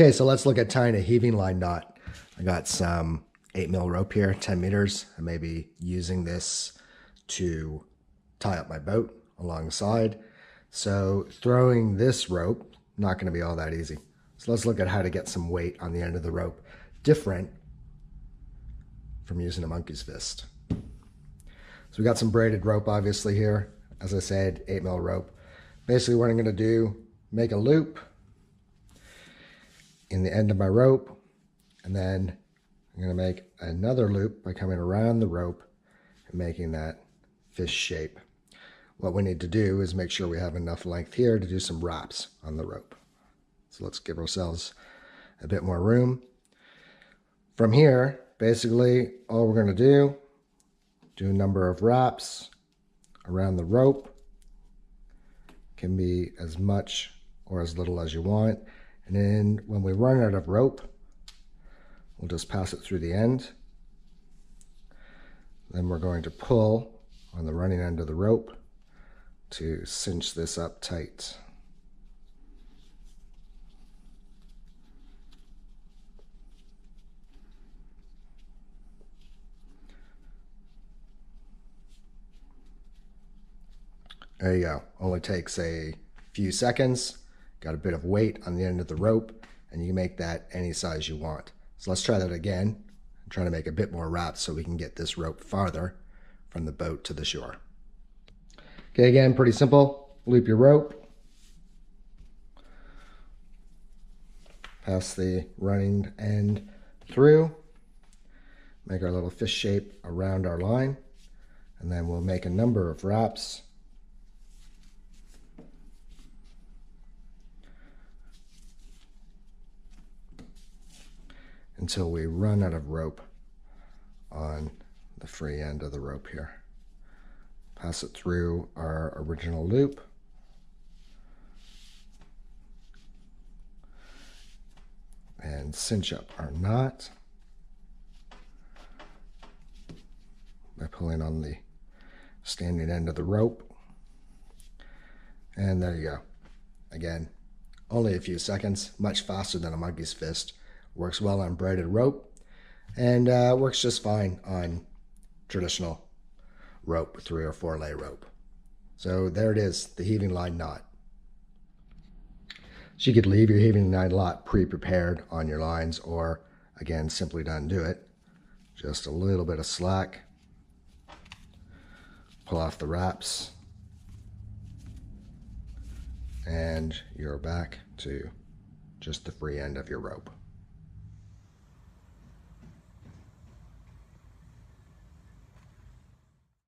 Okay, so let's look at tying a heaving line knot. I got some 8mm rope here, 10 meters. I may be using this to tie up my boat alongside. So throwing this rope, not going to be all that easy. So let's look at how to get some weight on the end of the rope, different from using a monkey's fist. So we got some braided rope obviously here. As I said, 8mm rope. Basically what I'm going to do, make a loop in the end of my rope, and then I'm going to make another loop by coming around the rope and making that fish shape. What we need to do is make sure we have enough length here to do some wraps on the rope. So let's give ourselves a bit more room. From here, basically all we're going to do a number of wraps around the rope. Can be as much or as little as you want. And then when we run out of rope, we'll just pass it through the end. Then we're going to pull on the running end of the rope to cinch this up tight. There you go. Only takes a few seconds. Got a bit of weight on the end of the rope, and you can make that any size you want. So let's try that again. I'm trying to make a bit more wraps so we can get this rope farther from the boat to the shore. Okay, again, pretty simple. Loop your rope. Pass the running end through. Make our little fish shape around our line. And then we'll make a number of wraps. Until we run out of rope on the free end of the rope here. Pass it through our original loop. And cinch up our knot by pulling on the standing end of the rope. And there you go. Again, only a few seconds, much faster than a monkey's fist. Works well on braided rope, and works just fine on traditional rope, 3 or 4 lay rope. So there it is, the heaving line knot. So you could leave your heaving line knot pre-prepared on your lines, or again, simply to undo it. Just a little bit of slack. Pull off the wraps, and you're back to just the free end of your rope.